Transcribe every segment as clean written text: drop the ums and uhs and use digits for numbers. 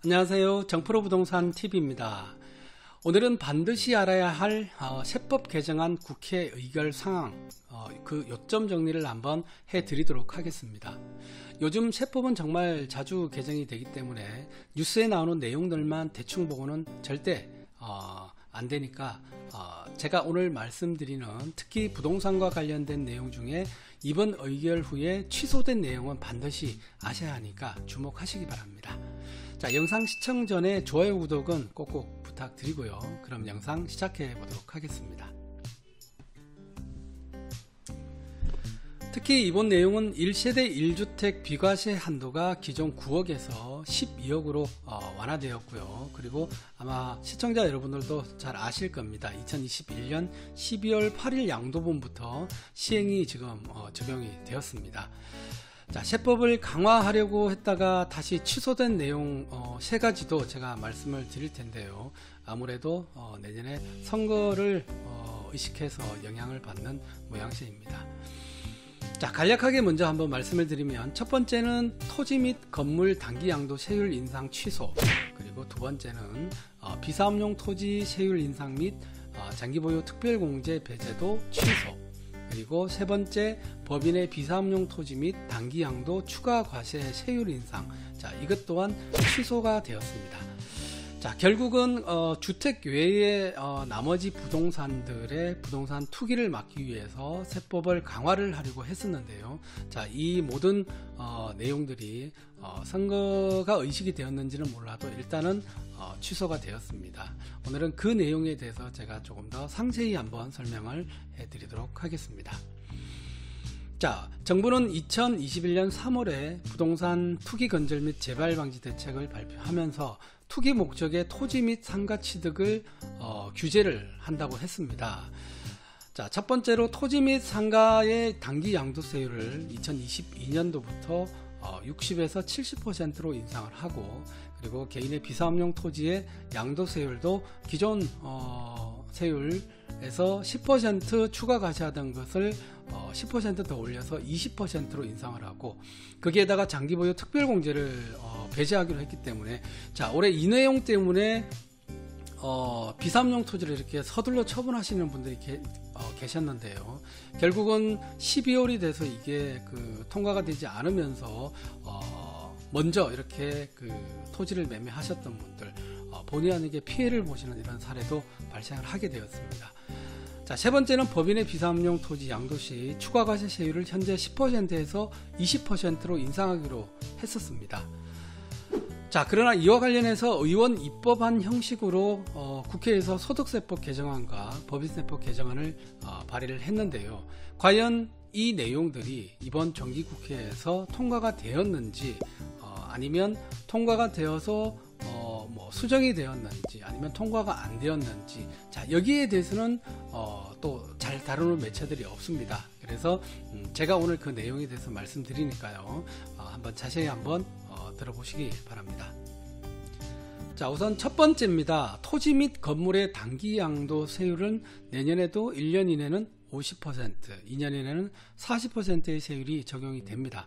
안녕하세요. 정프로 부동산 TV입니다. 오늘은 반드시 알아야 할 세법 개정안 국회 의결 상황, 그 요점 정리를 한번 해드리도록 하겠습니다. 요즘 세법은 정말 자주 개정이 되기 때문에 뉴스에 나오는 내용들만 대충 보고는 절대 안 되니까 제가 오늘 말씀드리는 특히 부동산과 관련된 내용 중에 이번 의결 후에 취소된 내용은 반드시 아셔야 하니까 주목하시기 바랍니다. 자, 영상 시청 전에 좋아요, 구독은 꼭꼭 부탁드리고요. 그럼 영상 시작해 보도록 하겠습니다. 특히 이번 내용은 1세대 1주택 비과세 한도가 기존 9억에서 12억으로 완화되었고요. 그리고 아마 시청자 여러분들도 잘 아실 겁니다. 2021년 12월 8일 양도분부터 시행이 지금 적용이 되었습니다. 자, 세법을 강화하려고 했다가 다시 취소된 내용 세 가지도 제가 말씀을 드릴 텐데요. 아무래도 내년에 선거를 의식해서 영향을 받는 모양새입니다. 자, 간략하게 먼저 한번 말씀을 드리면 첫 번째는 토지 및 건물 단기 양도 세율 인상 취소, 그리고 두 번째는 비사업용 토지 세율 인상 및 장기보유 특별공제 배제도 취소, 그리고 세 번째 법인의 비사업용 토지 및 단기 양도 추가 과세 세율 인상, 자, 이것 또한 취소가 되었습니다. 자, 결국은 주택 외의 나머지 부동산들의 부동산 투기를 막기 위해서 세법을 강화를 하려고 했었는데요. 자, 이 모든 내용들이 선거가 의식이 되었는지는 몰라도 일단은 취소가 되었습니다. 오늘은 그 내용에 대해서 제가 조금 더 상세히 한번 설명을 해드리도록 하겠습니다. 자, 정부는 2021년 3월에 부동산 투기 건절 및 재발 방지 대책을 발표하면서 투기 목적의 토지 및 상가 취득을 규제를 한다고 했습니다. 자, 첫 번째로 토지 및 상가의 단기 양도세율을 2022년도부터 60에서 70%로 인상을 하고, 그리고 개인의 비사업용 토지의 양도세율도 기존 세율에서 10% 추가 과세하던 것을 10% 더 올려서 20%로 인상을 하고, 거기에다가 장기보유 특별공제를 배제하기로 했기 때문에, 자, 올해 이 내용 때문에 비사업용 토지를 이렇게 서둘러 처분하시는 분들이 계셨는데요. 결국은 12월이 돼서 이게 통과가 되지 않으면서 먼저 이렇게 토지를 매매하셨던 분들, 본의 아니게 피해를 보시는 이런 사례도 발생을 하게 되었습니다. 자, 세 번째는 법인의 비사업용 토지 양도시 추가과세 세율을 현재 10%에서 20%로 인상하기로 했었습니다. 자, 그러나 이와 관련해서 의원 입법한 형식으로 국회에서 소득세법 개정안과 법인세법 개정안을 발의를 했는데요. 과연 이 내용들이 이번 정기국회에서 통과가 되었는지, 아니면 통과가 되어서 수정이 되었는지, 아니면 통과가 안 되었는지, 자, 여기에 대해서는 또 잘 다루는 매체들이 없습니다. 그래서 제가 오늘 그 내용에 대해서 말씀드리니까요, 한번 자세히 한번 들어보시기 바랍니다. 자, 우선 첫 번째입니다. 토지 및 건물의 단기 양도 세율은 내년에도 1년 이내는 50%, 2년 이내는 40%의 세율이 적용이 됩니다.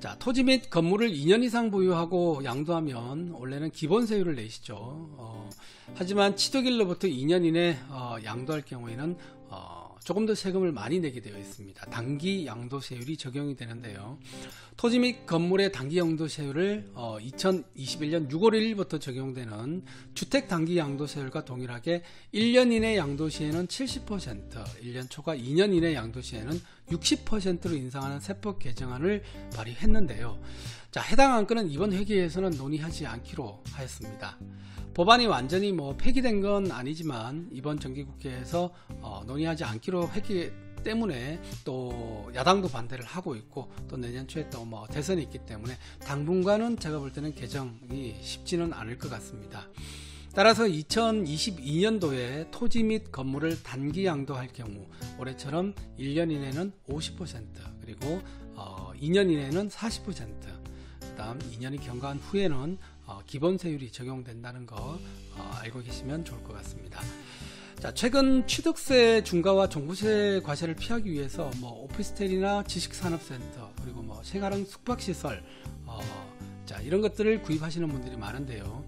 자, 토지 및 건물을 2년 이상 보유하고 양도하면 원래는 기본 세율을 내시죠. 하지만 취득일로부터 2년 이내 양도할 경우에는 조금 더 세금을 많이 내게 되어 있습니다. 단기 양도세율이 적용이 되는데요. 토지 및 건물의 단기 양도세율을 2021년 6월 1일부터 적용되는 주택 단기 양도세율과 동일하게 1년 이내 양도 시에는 70%, 1년 초과 2년 이내 양도 시에는 60%로 인상하는 세법 개정안을 발의했는데요. 자, 해당 안건은 이번 회기에서는 논의하지 않기로 하였습니다. 법안이 완전히 폐기된 건 아니지만 이번 정기국회에서 논의하지 않기로 했기 때문에 또 야당도 반대를 하고 있고, 또 내년 초에 또 대선이 있기 때문에 당분간은 제가 볼 때는 개정이 쉽지는 않을 것 같습니다. 따라서 2022년도에 토지 및 건물을 단기 양도할 경우 올해처럼 1년 이내는 50%, 그리고 2년 이내는 40%, 그 다음 2년이 경과한 후에는 기본 세율이 적용된다는 거 알고 계시면 좋을 것 같습니다. 자, 최근 취득세 중과와 종부세 과세를 피하기 위해서 오피스텔이나 지식산업센터, 그리고 생활형 숙박시설, 자, 자, 이런 것들을 구입하시는 분들이 많은데요.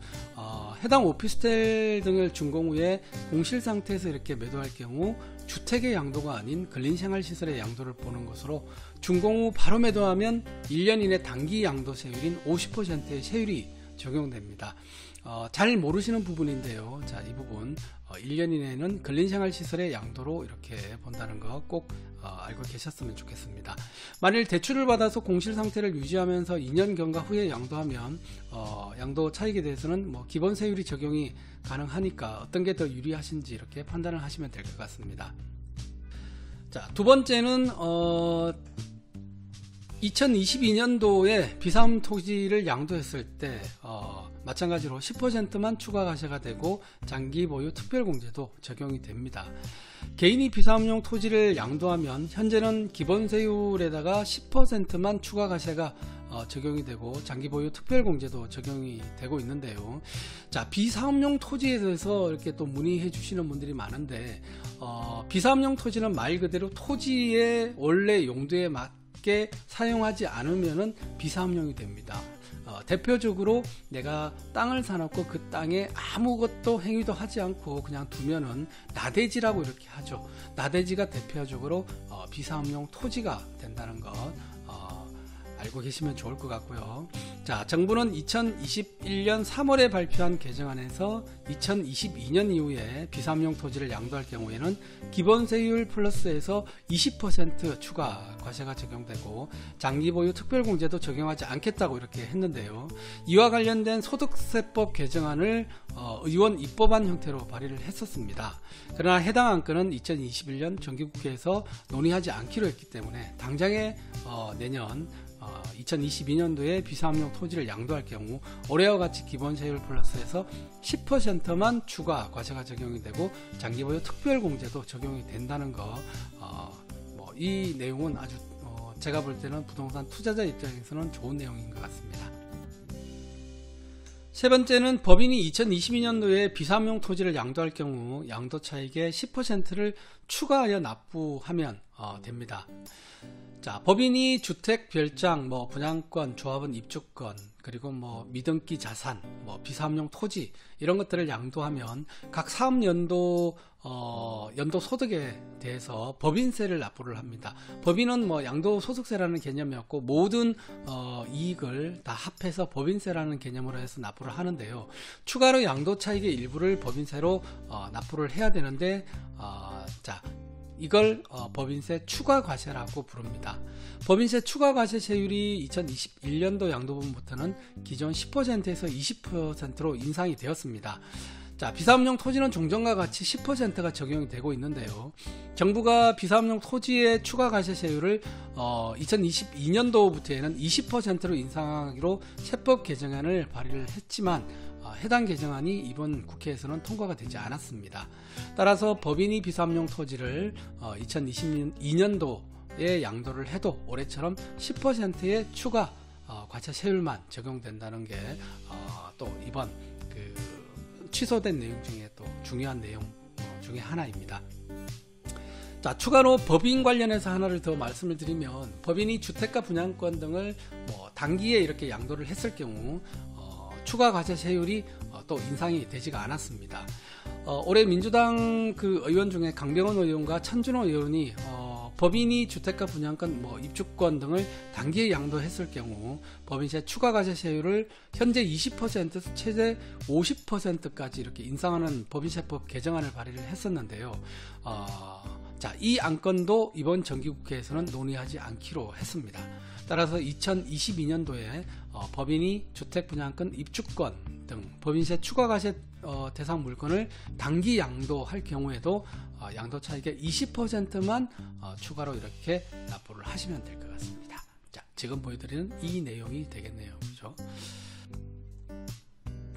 해당 오피스텔 등을 준공 후에 공실 상태에서 이렇게 매도할 경우 주택의 양도가 아닌 근린생활시설의 양도를 보는 것으로 준공 후 바로 매도하면 1년 이내 단기 양도세율인 50%의 세율이 적용됩니다. 잘 모르시는 부분인데요. 자, 이 부분 1년 이내는 근린생활시설의 양도로 이렇게 본다는 거 꼭 알고 계셨으면 좋겠습니다. 만일 대출을 받아서 공실 상태를 유지하면서 2년 경과 후에 양도하면 양도 차익에 대해서는 뭐 기본 세율이 적용이 가능하니까 어떤 게 더 유리하신지 이렇게 판단을 하시면 될 것 같습니다. 자, 두 번째는 2022년도에 비삼 토지를 양도했을 때 마찬가지로 10%만 추가 과세가 되고 장기 보유 특별공제도 적용이 됩니다. 개인이 비삼용 토지를 양도하면 현재는 기본세율에다가 10%만 추가 과세가 적용이 되고 장기 보유 특별공제도 적용이 되고 있는데요. 자, 비사업용 토지에 대해서 이렇게 또 문의해 주시는 분들이 많은데 비사업용 토지는 말 그대로 토지의 원래 용도에 맞게 사용하지 않으면은 비사업용이 됩니다. 대표적으로 내가 땅을 사놓고 그 땅에 아무것도 행위도 하지 않고 그냥 두면은 나대지라고 이렇게 하죠. 나대지가 대표적으로 비사업용 토지가 된다는 것 알고 계시면 좋을 것 같고요. 자, 정부는 2021년 3월에 발표한 개정안에서 2022년 이후에 비사업용 토지를 양도할 경우에는 기본세율 플러스에서 20% 추가 과세가 적용되고 장기보유 특별공제도 적용하지 않겠다고 이렇게 했는데요. 이와 관련된 소득세법 개정안을 의원 입법안 형태로 발의를 했었습니다. 그러나 해당 안건은 2021년 정기국회에서 논의하지 않기로 했기 때문에 당장에 내년 2022년도에 비사업용 토지를 양도할 경우 올해와 같이 기본세율 플러스에서 10%만 추가 과세가 적용이 되고 장기보유 특별공제도 적용이 된다는 거, 이 내용은 아주 제가 볼 때는 부동산 투자자 입장에서는 좋은 내용인 것 같습니다. 세 번째는 법인이 2022년도에 비사업용 토지를 양도할 경우 양도차익의 10%를 추가하여 납부하면 됩니다. 자, 법인이 주택, 별장, 분양권, 조합원 입주권, 그리고 미등기 자산, 비사업용 토지 이런 것들을 양도하면 각 사업연도 연도 소득에 대해서 법인세를 납부를 합니다. 법인은 양도소득세라는 개념이었고 모든 이익을 다 합해서 법인세라는 개념으로 해서 납부를 하는데요. 추가로 양도차익의 일부를 법인세로 납부를 해야 되는데 자, 이걸 법인세 추가과세라고 부릅니다. 법인세 추가과세세율이 2021년도 양도분부터는 기존 10%에서 20%로 인상이 되었습니다. 자, 비사업용 토지는 종전과 같이 10%가 적용이 되고 있는데요. 정부가 비사업용 토지의 추가과세세율을 2022년도부터에는 20%로 인상하기로 세법 개정안을 발의를 했지만 해당 개정안이 이번 국회에서는 통과가 되지 않았습니다. 따라서 법인이 비사업용 토지를 2022년도에 양도를 해도 올해처럼 10%의 추가 과세세율만 적용된다는 게 또 이번 취소된 내용 중에 또 중요한 내용 중에 하나입니다. 자, 추가로 법인 관련해서 하나를 더 말씀을 드리면 법인이 주택과 분양권 등을 단기에 이렇게 양도를 했을 경우 추가 과세세율이 또 인상이 되지가 않았습니다. 올해 민주당 의원 중에 강병원 의원과 천준호 의원이 법인이 주택과 분양권, 입주권 등을 단기에 양도했을 경우 법인세 추가 과세세율을 현재 20%에서 최대 50%까지 이렇게 인상하는 법인세법 개정안을 발의를 했었는데요. 자, 이 안건도 이번 정기국회에서는 논의하지 않기로 했습니다. 따라서 2022년도에 법인이 주택, 분양권, 입주권 등 법인세 추가과세 대상 물건을 단기 양도할 경우에도 양도차익의 20%만 추가로 이렇게 납부를 하시면 될 것 같습니다. 자, 지금 보여드리는 이 내용이 되겠네요. 그죠?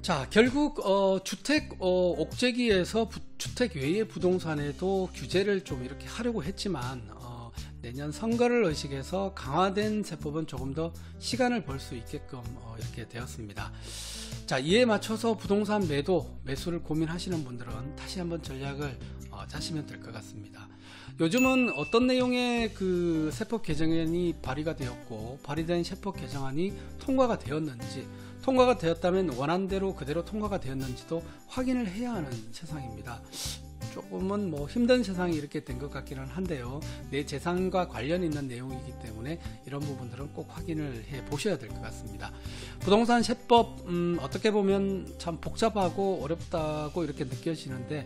자, 결국 주택 옥죄기에서 주택 외의 부동산에도 규제를 좀 이렇게 하려고 했지만 내년 선거를 의식해서 강화된 세법은 조금 더 시간을 벌 수 있게끔 이렇게 되었습니다. 자, 이에 맞춰서 부동산 매수를 고민하시는 분들은 다시 한번 전략을 짜시면 될 것 같습니다. 요즘은 어떤 내용의 세법 개정안이 발의가 되었고 발의된 세법 개정안이 통과가 되었는지 통과가 되었다면 원안대로 그대로 통과가 되었는지도 확인을 해야 하는 세상입니다. 조금은 뭐 힘든 세상이 이렇게 된 것 같기는 한데요. 내 재산과 관련 있는 내용이기 때문에 이런 부분들은 꼭 확인을 해 보셔야 될 것 같습니다. 부동산 세법 어떻게 보면 참 복잡하고 어렵다고 이렇게 느껴지는데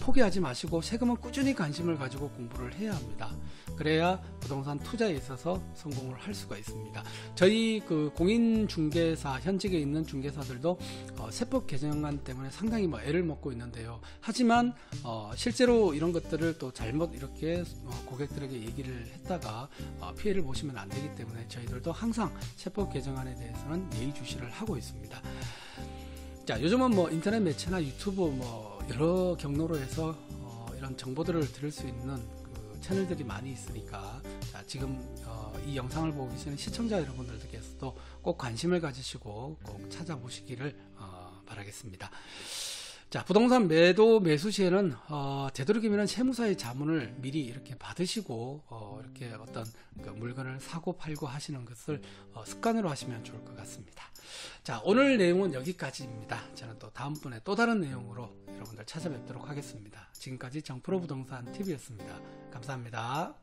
포기하지 마시고 세금은 꾸준히 관심을 가지고 공부를 해야 합니다. 그래야 부동산 투자에 있어서 성공을 할 수가 있습니다. 저희 그 공인중개사, 현직에 있는 중개사들도 세법 개정안 때문에 상당히 애를 먹고 있는데요. 하지만 실제로 이런 것들을 또 잘못 이렇게 고객들에게 얘기를 했다가 피해를 보시면 안 되기 때문에 저희들도 항상 세법 개정안에 대해서는 예의주시를 하고 있습니다. 자, 요즘은 뭐 인터넷 매체나 유튜브 뭐 여러 경로로 해서 이런 정보들을 들을 수 있는 그 채널들이 많이 있으니까, 자, 지금 이 영상을 보고 계시는 시청자 여러분들께서도 꼭 관심을 가지시고 꼭 찾아보시기를 바라겠습니다. 자, 부동산 매도 매수 시에는 되도록이면 세무사의 자문을 미리 이렇게 받으시고 이렇게 어떤 그 물건을 사고 팔고 하시는 것을 습관으로 하시면 좋을 것 같습니다. 자, 오늘 내용은 여기까지입니다. 저는 또 다음번에 또 다른 내용으로 여러분들 찾아뵙도록 하겠습니다. 지금까지 정프로 부동산 TV였습니다. 감사합니다.